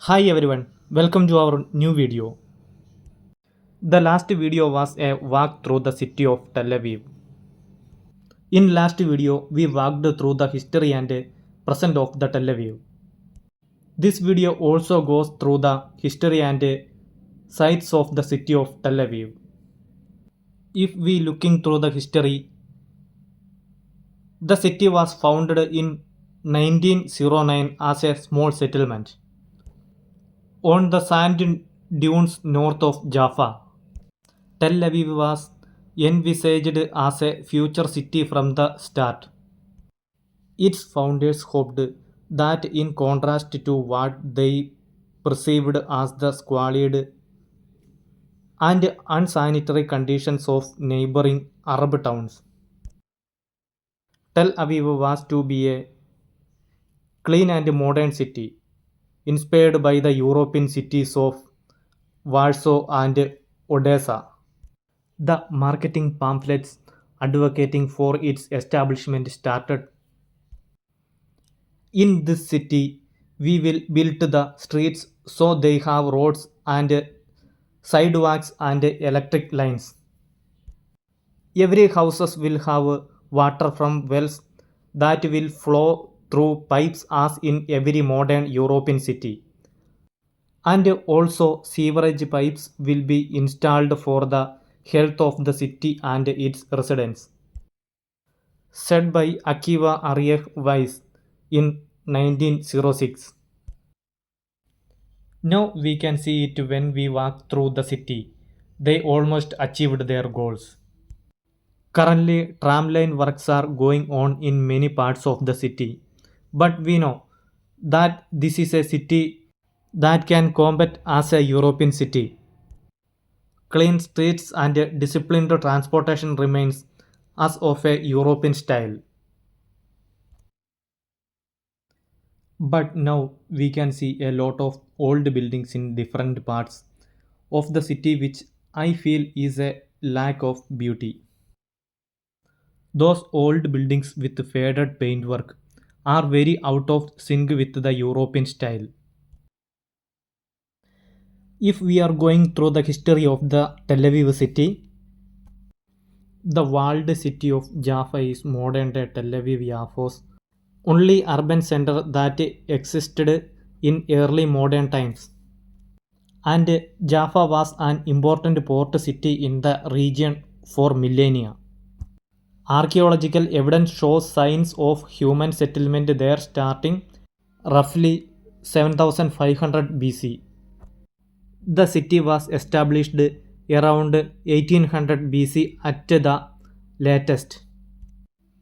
Hi everyone, welcome to our new video. The last video was a walk through the city of Tel Aviv. In last video, we walked through the history and present of the Tel Aviv. This video also goes through the history and sites of the city of Tel Aviv. If we looking through the history, the city was founded in 1909 as a small settlement on the sand dunes north of Jaffa. Tel Aviv was envisaged as a future city from the start. Its founders hoped that, in contrast to what they perceived as the squalid and unsanitary conditions of neighboring Arab towns, Tel Aviv was to be a clean and modern city, inspired by the European cities of Warsaw and Odessa. The marketing pamphlets advocating for its establishment started. In this city, we will build the streets so they have roads and sidewalks and electric lines. Every houses will have water from wells that will flow through pipes as in every modern European city. And also sewerage pipes will be installed for the health of the city and its residents. Said by Akiva Arieh Weiss in 1906. Now we can see it when we walk through the city. They almost achieved their goals. Currently, tramline works are going on in many parts of the city. But we know that this is a city that can compete as a European city. Clean streets and disciplined transportation remains as of a European style. But now we can see a lot of old buildings in different parts of the city, which I feel is a lack of beauty. Those old buildings with faded paintwork are very out of sync with the European style. If we are going through the history of the Tel Aviv city, the walled city of Jaffa is modern day Tel Aviv Yaffo's only urban center that existed in early modern times. And Jaffa was an important port city in the region for millennia. Archaeological evidence shows signs of human settlement there starting roughly 7500 BC. The city was established around 1800 BC at the latest.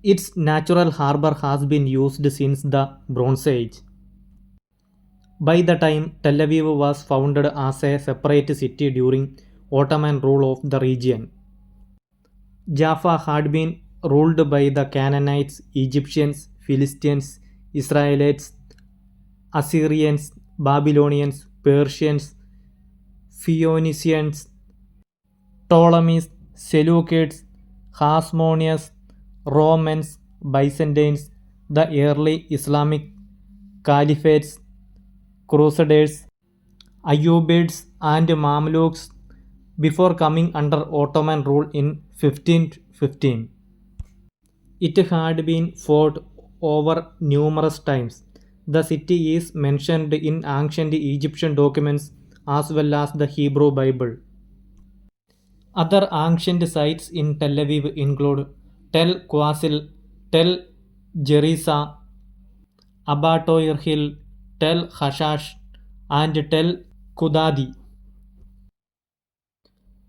Its natural harbor has been used since the Bronze Age. By the time Tel Aviv was founded as a separate city during Ottoman rule of the region, Jaffa had been ruled by the Canaanites, Egyptians, Philistines, Israelites, Assyrians, Babylonians, Persians, Phoenicians, Ptolemies, Seleucids, Hasmoneans, Romans, Byzantines, the early Islamic caliphates, Crusaders, Ayyubids, and Mamluks before coming under Ottoman rule in 1515. It had been fought over numerous times. The city is mentioned in ancient Egyptian documents as well as the Hebrew Bible. Other ancient sites in Tel Aviv include Tel Quasil, Tel Jerisa, Abatoir Hill, Tel Hashash, and Tel Kudadi.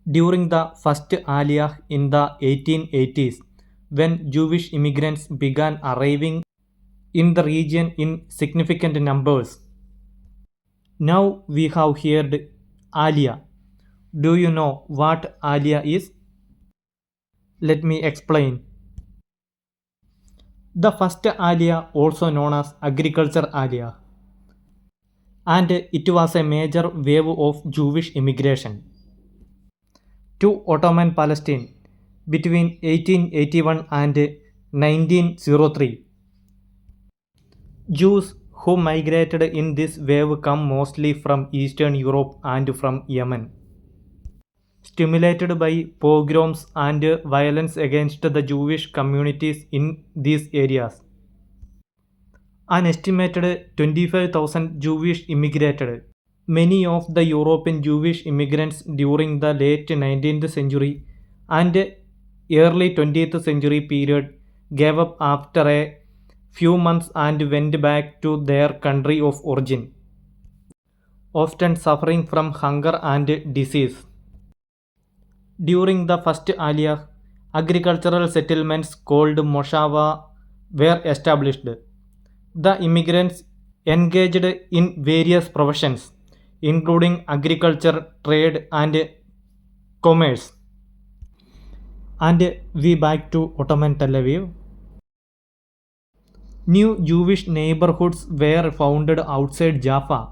During the first Aliyah in the 1880s, when Jewish immigrants began arriving in the region in significant numbers. Now we have heard Aliyah. Do you know what Aliyah is? Let me explain. The first Aliyah, also known as Agriculture Aliyah, and it was a major wave of Jewish immigration to Ottoman Palestine between 1881 and 1903. Jews who migrated in this wave come mostly from Eastern Europe and from Yemen. Stimulated by pogroms and violence against the Jewish communities in these areas. An estimated 25,000 Jewish immigrated. Many of the European Jewish immigrants during the late 19th century and early 20th century period gave up after a few months and went back to their country of origin, often suffering from hunger and disease. During the first Aliyah, agricultural settlements called Moshava were established. The immigrants engaged in various professions, including agriculture, trade, and commerce. And we back to Ottoman Tel Aviv. New Jewish neighborhoods were founded outside Jaffa,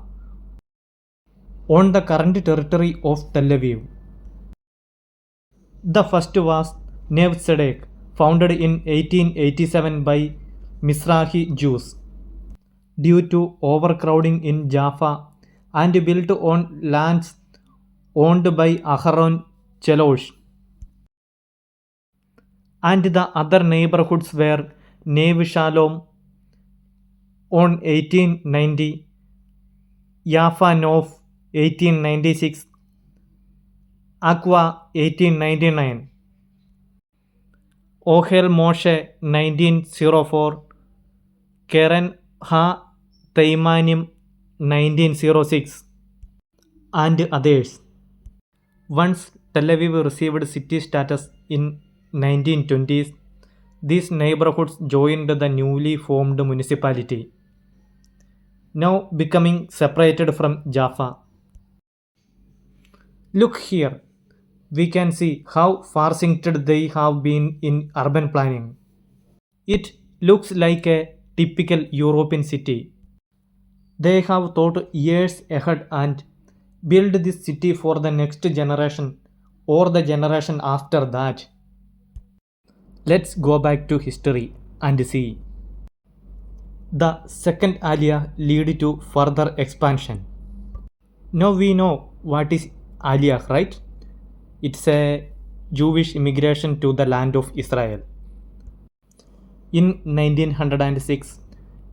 on the current territory of Tel Aviv. The first was Neve Tzedek, founded in 1887 by Mizrahi Jews. Due to overcrowding in Jaffa and built on lands owned by Aharon Chelosh. And the other neighborhoods were Neve Shalom on 1890, Jaffa Nov 1896, Aqua 1899, Ohel Moshe 1904, Keren Ha Teimanim 1906, and others. Once Tel Aviv received city status in 1920s, these neighborhoods joined the newly formed municipality, now becoming separated from Jaffa. Look here, we can see how far-sighted they have been in urban planning. It looks like a typical European city. They have thought years ahead and built this city for the next generation or the generation after that. Let's go back to history and see. The second Aliyah led to further expansion. Now we know what is Aliyah, right? It's a Jewish immigration to the land of Israel. In 1906,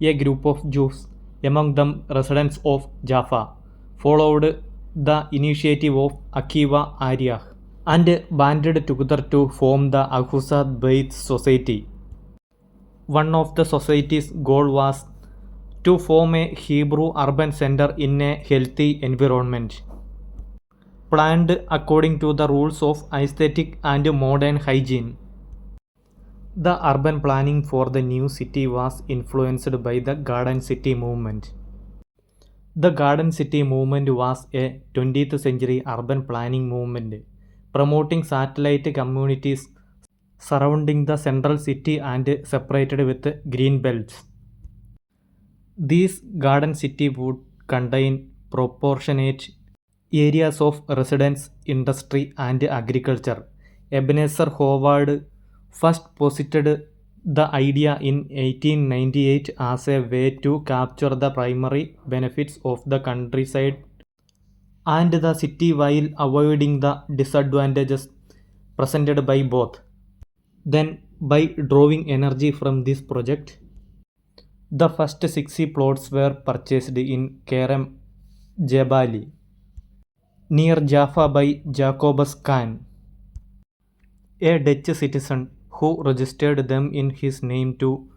a group of Jews, among them residents of Jaffa, followed the initiative of Akiva Ariach and banded together to form the Ahuzat Beit Society. One of the society's goal was to form a Hebrew urban center in a healthy environment, planned according to the rules of aesthetic and modern hygiene. The urban planning for the new city was influenced by the Garden City movement. The Garden City movement was a 20th century urban planning movement promoting satellite communities surrounding the central city and separated with green belts. These Garden City would contain proportionate areas of residence, industry, and agriculture. Ebenezer Howard first posited the idea in 1898 as a way to capture the primary benefits of the countryside and the city while avoiding the disadvantages presented by both. Then, by drawing energy from this project, the first 60 plots were purchased in Kerem Jebali, near Jaffa by Jacobus Khan, a Dutch citizen who registered them in his name to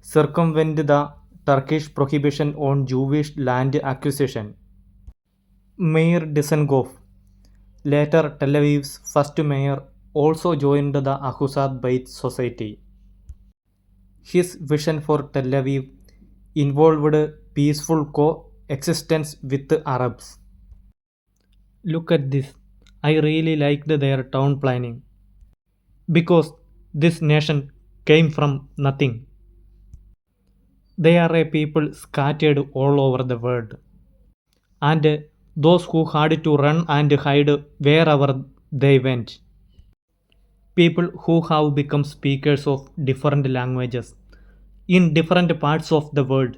circumvent the Turkish prohibition on Jewish land acquisition. Meir Dizengoff, later Tel Aviv's first mayor, also joined the Ahuzat Beit Society. His vision for Tel Aviv involved peaceful coexistence with the Arabs. Look at this. I really liked their town planning, because this nation came from nothing. They are a people scattered all over the world, and those who had to run and hide wherever they went. People who have become speakers of different languages in different parts of the world,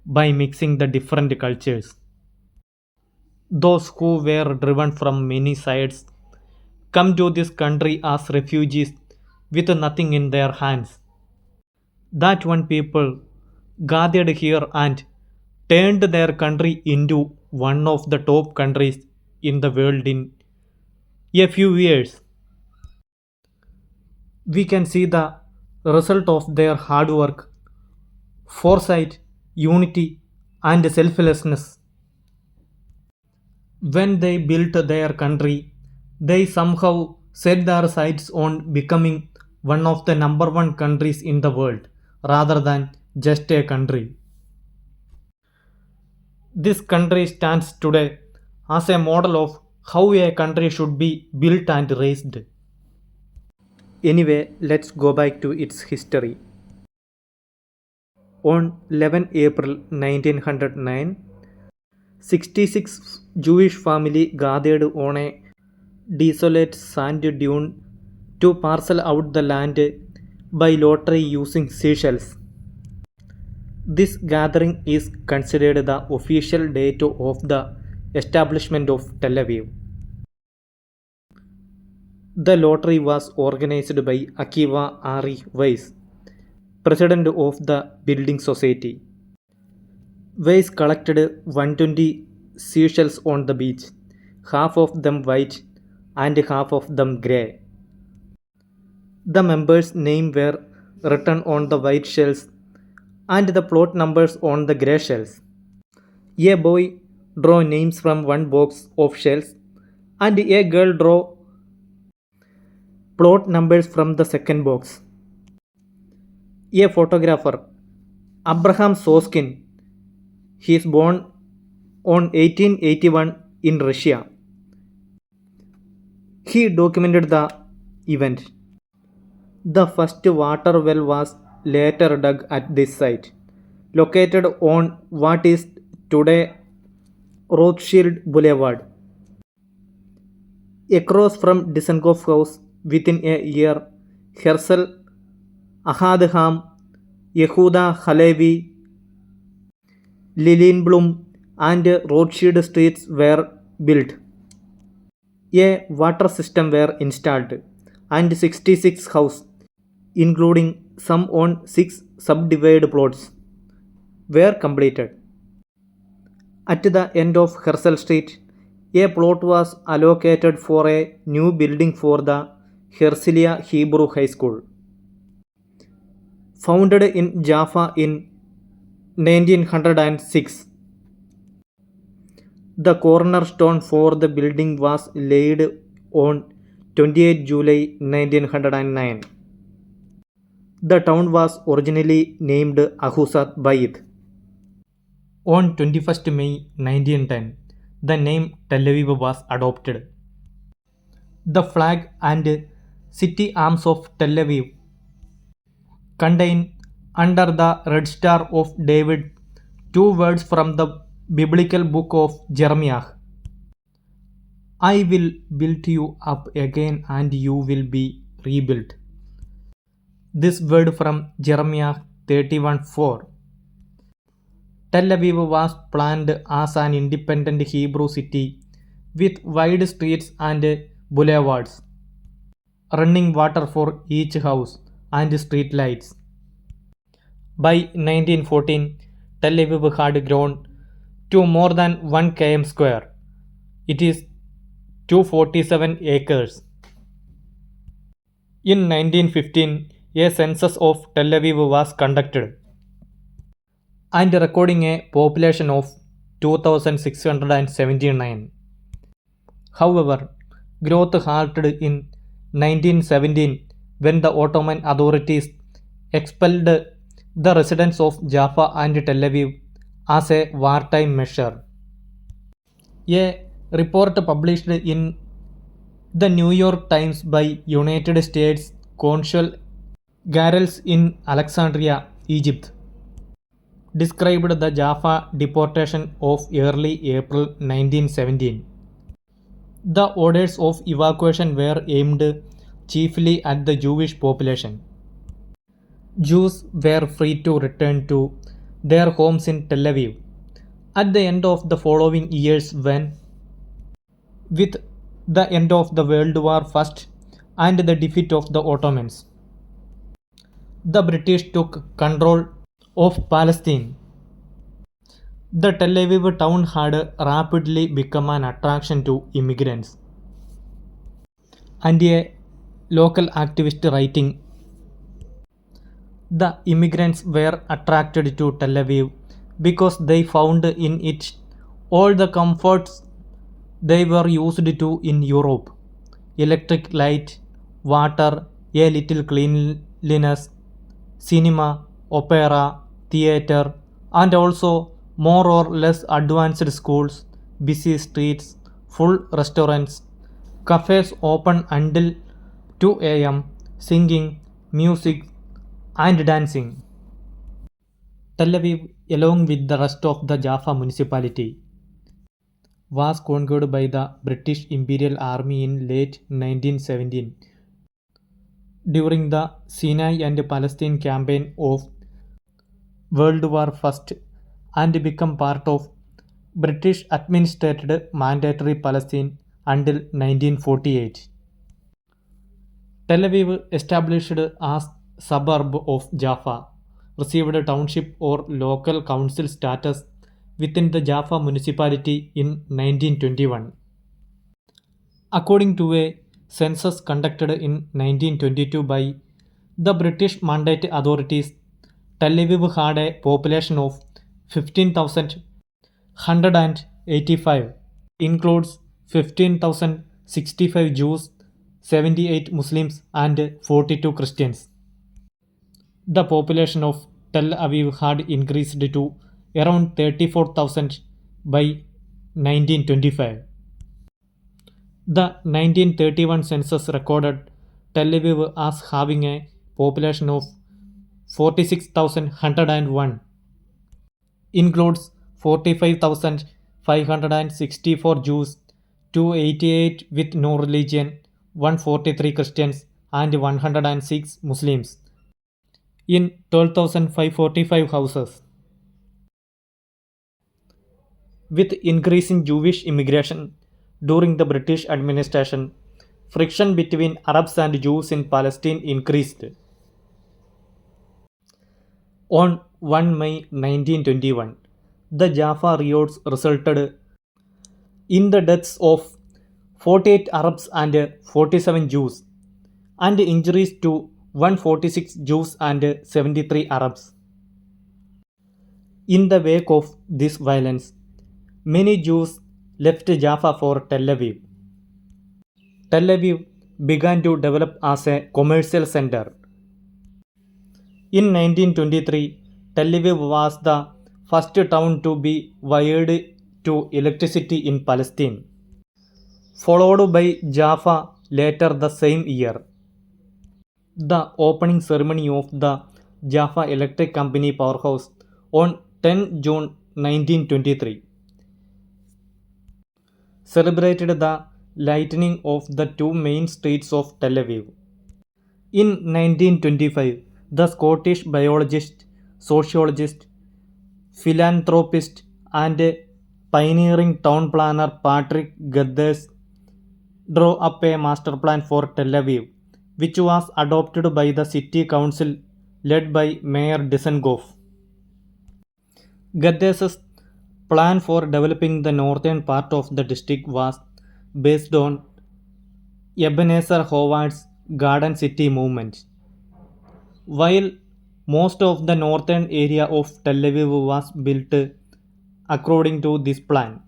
by mixing the different cultures. Those who were driven from many sides come to this country as refugees with nothing in their hands. That one people gathered here and turned their country into one of the top countries in the world in a few years. We can see the result of their hard work, foresight, unity, and selflessness. When they built their country, they somehow set their sights on becoming one of the number one countries in the world rather than just a country. This country stands today as a model of how a country should be built and raised. Anyway, let's go back to its history. On 11 April 1909, 66 Jewish families gathered on a desolate sand dune to parcel out the land by lottery using seashells. This gathering is considered the official date of the establishment of Tel Aviv. The lottery was organized by Akiva Ari Weiss, president of the building society. Weiss collected 120 seashells on the beach, half of them white and half of them grey. The members' names were written on the white shells and the plot numbers on the grey shells. A boy drew names from one box of shells and a girl drew plot numbers from the second box. A photographer, Abraham Soskin, he is born on 1881 in Russia. He documented the event. The first water well was later dug at this site, located on what is today Rothschild Boulevard. Across from Dizengoff House, within a year, Herzl, Ahad Ham, Yehuda Halevi, Lilienblum, and Rothschild streets were built. A water system were installed, and 66 houses, including some on 6 subdivided plots, were completed. At the end of Herzl Street, a plot was allocated for a new building for the Herzliya Hebrew High School. Founded in Jaffa in 1906, the cornerstone for the building was laid on 28 July 1909. The town was originally named Ahuzat Bait. On 21st May 1910, the name Tel Aviv was adopted. The flag and city arms of Tel Aviv contain under the red star of David 2 words from the biblical book of Jeremiah. I will build you up again and you will be rebuilt. This word from Jeremiah 31:4. Tel Aviv was planned as an independent Hebrew city with wide streets and boulevards, running water for each house and street lights. By 1914, Tel Aviv had grown to more than 1 km square. It is 247 acres. In 1915, a census of Tel Aviv was conducted and recording a population of 2,679. However, growth halted in 1917 when the Ottoman authorities expelled the residents of Jaffa and Tel Aviv as a wartime measure. A report published in the New York Times by United States Consul Garrels in Alexandria, Egypt, described the Jaffa deportation of early April 1917. The orders of evacuation were aimed chiefly at the Jewish population. Jews were free to return to their homes in Tel Aviv. At the end of the following years, with the end of the World War I and the defeat of the Ottomans, the British took control of Palestine. The Tel Aviv town had rapidly become an attraction to immigrants, and a local activist writing, the immigrants were attracted to Tel Aviv because they found in it all the comforts they were used to in Europe: electric light, water, a little cleanliness, cinema, opera, theatre, and also more or less advanced schools, busy streets, full restaurants, cafes open until 2 a.m., singing, music, and dancing. Tel Aviv, along with the rest of the Jaffa municipality, was conquered by the British Imperial Army in late 1917 during the Sinai and Palestine campaign of World War I and become part of British administered mandatory Palestine until 1948. Tel Aviv, established as suburb of Jaffa, received township or local council status within the Jaffa municipality in 1921. According to a census conducted in 1922 by the British Mandate authorities, Tel Aviv had a population of 15,185, includes 15,065 Jews, 78 Muslims, and 42 Christians. The population of Tel Aviv had increased to around 34,000 by 1925. The 1931 census recorded Tel Aviv as having a population of 46,101, includes 45,564 Jews, 288 with no religion, 143 Christians, and 106 Muslims, in 12,545 houses. With increasing Jewish immigration during the British administration, friction between Arabs and Jews in Palestine increased. On 1 May 1921, the Jaffa riots resulted in the deaths of 48 Arabs and 47 Jews, and injuries to 146 Jews and 73 Arabs. In the wake of this violence, many Jews left Jaffa for Tel Aviv. Tel Aviv began to develop as a commercial center. In 1923, Tel Aviv was the first town to be wired to electricity in Palestine, followed by Jaffa later the same year. The opening ceremony of the Jaffa Electric Company powerhouse on 10 June 1923 celebrated the lightening of the two main streets of Tel Aviv. In 1925, the Scottish biologist, sociologist, philanthropist, and pioneering town planner Patrick Gathers drew up a master plan for Tel Aviv, which was adopted by the city council led by Mayor Dizengoff. Gathers' plan for developing the northern part of the district was based on Ebenezer Howard's Garden City movement. While most of the northern area of Tel Aviv was built according to this plan,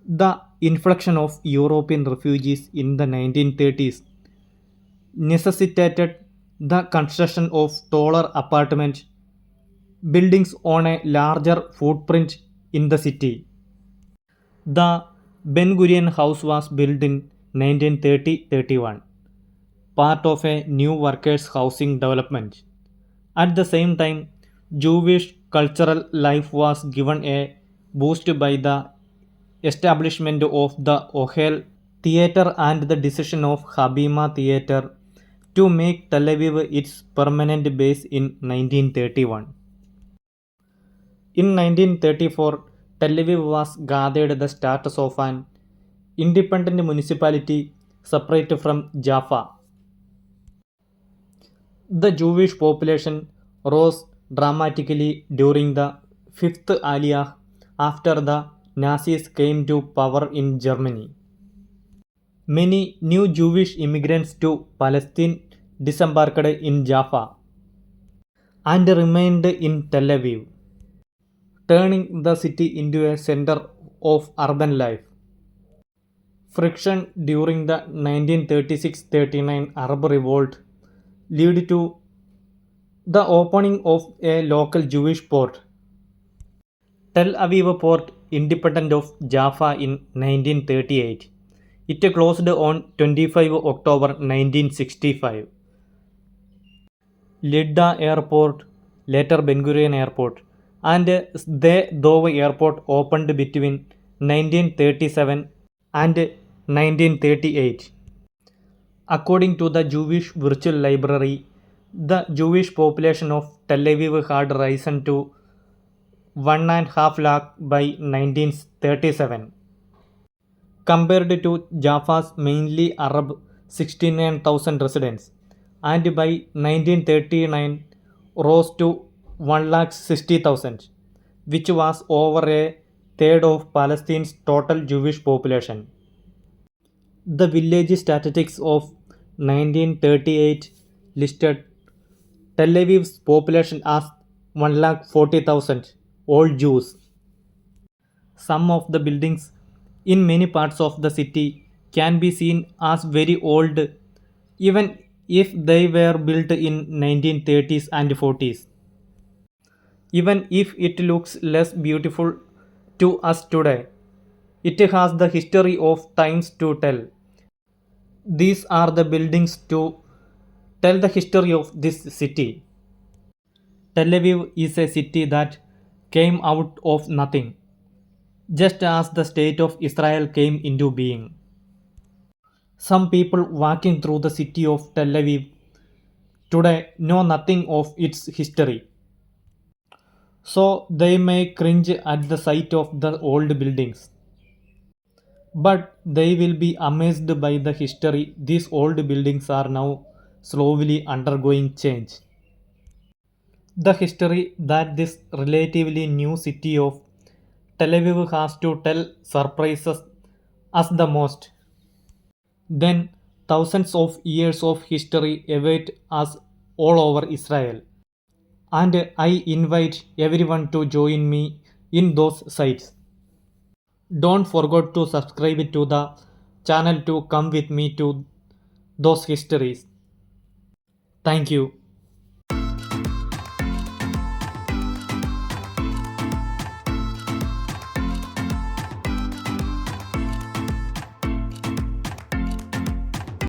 the influx of European refugees in the 1930s necessitated the construction of taller apartment buildings on a larger footprint in the city. The Ben Gurion House was built in 1930-31, part of a new workers' housing development. At the same time, Jewish cultural life was given a boost by the establishment of the Ohel Theatre and the decision of Habima Theatre to make Tel Aviv its permanent base in 1931. In 1934, Tel Aviv was gathered the status of an independent municipality separate from Jaffa. The Jewish population rose dramatically during the Fifth Aliyah after the Nazis came to power in Germany. Many new Jewish immigrants to Palestine disembarked in Jaffa and remained in Tel Aviv, turning the city into a center of urban life. Friction during the 1936-39 Arab Revolt led to the opening of a local Jewish port, Tel Aviv Port, independent of Jaffa in 1938. It closed on 25 October 1965. Lidda Airport, later Ben Gurion Airport, and Sde Dov Airport opened between 1937 and 1938. According to the Jewish Virtual Library, the Jewish population of Tel Aviv had risen to 1.5 lakh by 1937, compared to Jaffa's mainly Arab 69,000 residents, and by 1939 rose to 1,60,000, which was over a third of Palestine's total Jewish population. The village statistics of 1938 listed Tel Aviv's population as 1,40,000, all Jews. Some of the buildings in many parts of the city can be seen as very old, even if they were built in 1930s and 40s. Even if it looks less beautiful to us today, it has the history of times to tell. These are the buildings to tell the history of this city. Tel Aviv is a city that came out of nothing, just as the state of Israel came into being. Some people walking through the city of Tel Aviv today know nothing of its history, so they may cringe at the sight of the old buildings. But they will be amazed by the history. These old buildings are now slowly undergoing change. The history that this relatively new city of Tel Aviv has to tell surprises us the most. Then thousands of years of history await us all over Israel, and I invite everyone to join me in those sites. Don't forget to subscribe to the channel to come with me to those histories. Thank you.